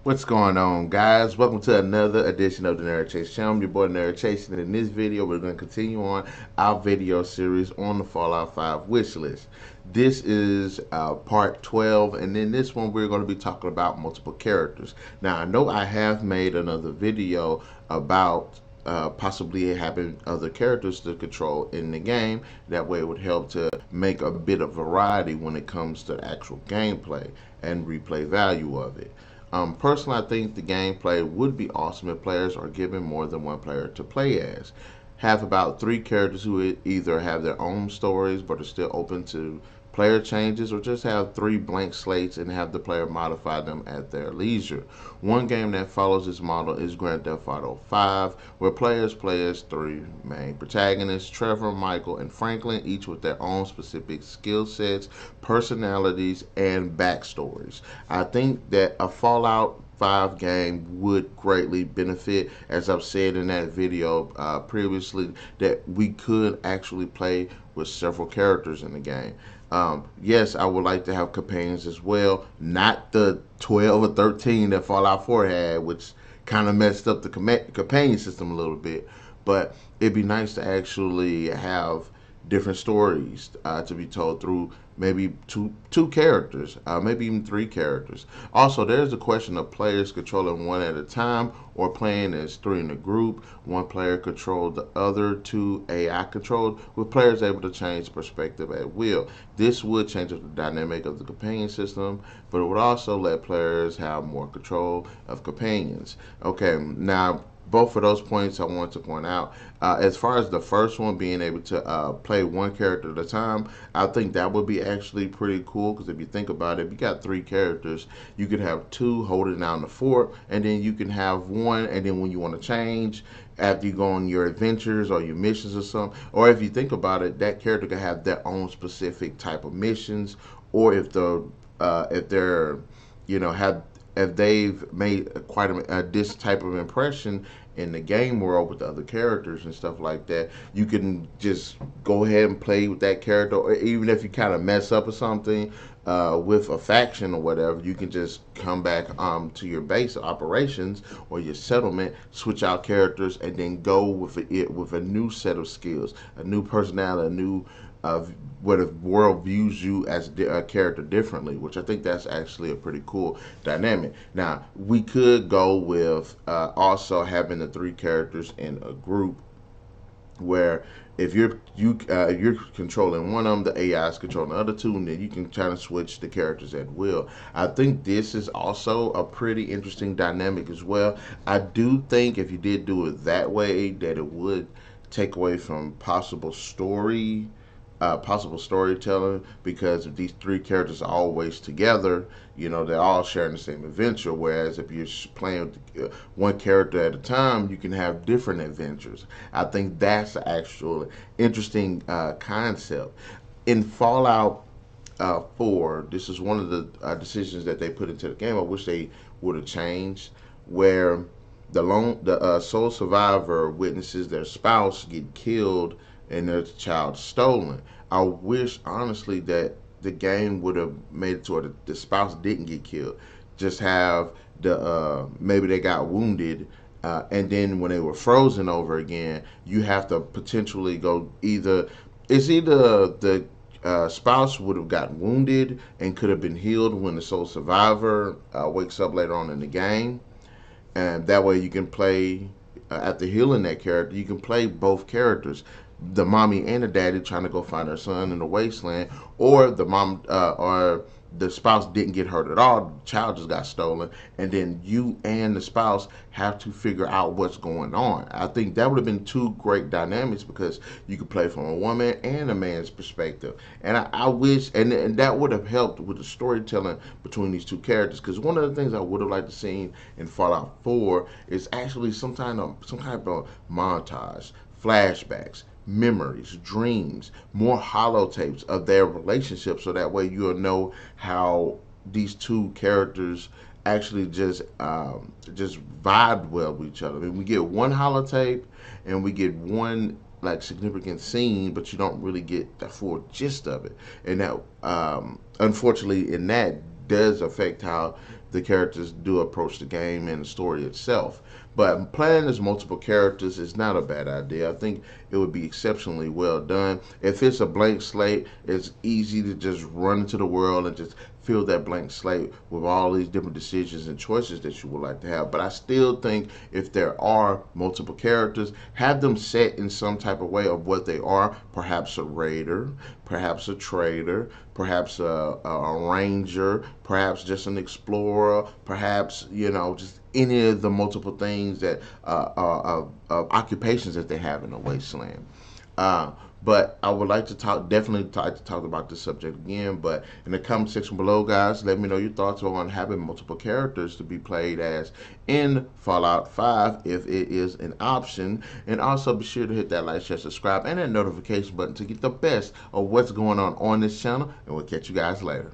What's going on, guys? Welcome to another edition of the Nerd Chase Channel. I'm your boy Nerd Chase, and in this video, we're going to continue on our video series on the Fallout 5 wish list. This is part 12, and in this one, we're going to be talking about multiple characters. Now, I know I have made another video about possibly having other characters to control in the game. That way, it would help to make a bit of variety when it comes to actual gameplay and replay value of it. Personally, I think the gameplay would be awesome if players are given more than one player to play as. Have about three characters who either have their own stories but are still open to player changes, or just have three blank slates and have the player modify them at their leisure. One game that follows this model is Grand Theft Auto 5, where players play as three main protagonists, Trevor, Michael, and Franklin, each with their own specific skill sets, personalities, and backstories. I think that a Fallout 5 game would greatly benefit, as I've said in that video previously, that we could actually play with several characters in the game. Yes, I would like to have companions as well, not the 12 or 13 that Fallout 4 had, which kind of messed up the companion system a little bit. But it'd be nice to actually have different stories to be told through maybe two characters, maybe even three characters. Also, there's the question of players controlling one at a time or playing as three in a group. One player controlled the other two AI controlled, with players able to change perspective at will. This would change up the dynamic of the companion system, but it would also let players have more control of companions. Okay, now both of those points I want to point out. As far as the first one, being able to play one character at a time, I think that would be actually pretty cool, because if you think about it, if you got three characters, you could have two holding down the fort, and then you can have one, and then when you want to change, after you go on your adventures or your missions or something, or if you think about it, that character could have their own specific type of missions, or if they're have if they've made quite this type of impression in the game world with the other characters and stuff like that, you can just go ahead and play with that character. Or even if you kind of mess up or something with a faction or whatever, you can just come back to your base of operations or your settlement, switch out characters, and then go with it with a new set of skills, a new personality, a new where the world views you as a character differently, which I think that's actually a pretty cool dynamic. Now, we could go with also having the three characters in a group, where if you're controlling one of them, the AI is controlling the other two, and then you can kind of switch the characters at will. I think this is also a pretty interesting dynamic as well. I do think if you did do it that way, that it would take away from possible storytelling, because if these three characters are always together, they're all sharing the same adventure. Whereas if you're playing with one character at a time, you can have different adventures. I think that's the actual interesting concept. In Fallout 4, this is one of the decisions that they put into the game. I wish they would have changed, where the sole survivor witnesses their spouse get killed and their child stolen. I wish honestly that the game would have made it to where the spouse didn't get killed. Just have maybe they got wounded, and then when they were frozen over again, you have to potentially go either the spouse would have gotten wounded and could have been healed when the sole survivor wakes up later on in the game, and that way you can play after healing that character. You can play both characters, the mommy and the daddy trying to go find their son in the wasteland, or the mom or the spouse didn't get hurt at all. The child just got stolen, and then you and the spouse have to figure out what's going on. I think that would have been two great dynamics, because you could play from a woman and a man's perspective. And I wish, and that would have helped with the storytelling between these two characters. Because one of the things I would have liked to see in Fallout 4 is actually some kind of montage, flashbacks, memories, dreams, more holotapes of their relationship, so that way you'll know how these two characters actually just vibe well with each other. I mean, we get one holotape and we get one like significant scene, but you don't really get the full gist of it. And that, unfortunately, in that does affect how the characters do approach the game and the story itself. But playing as multiple characters is not a bad idea. I think it would be exceptionally well done. If it's a blank slate, it's easy to just run into the world and just fill that blank slate with all these different decisions and choices that you would like to have. But I still think if there are multiple characters, have them set in some type of way of what they are. Perhaps a raider, perhaps a trader, perhaps a ranger, perhaps just an explorer, perhaps, just any of the multiple things that occupations that they have in the wasteland. Uh, but I would like to definitely talk about this subject again. But in the comment section below, guys, let me know your thoughts on having multiple characters to be played as in Fallout 5 if it is an option. And also be sure to hit that like, share, subscribe, and that notification button to get the best of what's going on this channel. And we'll catch you guys later.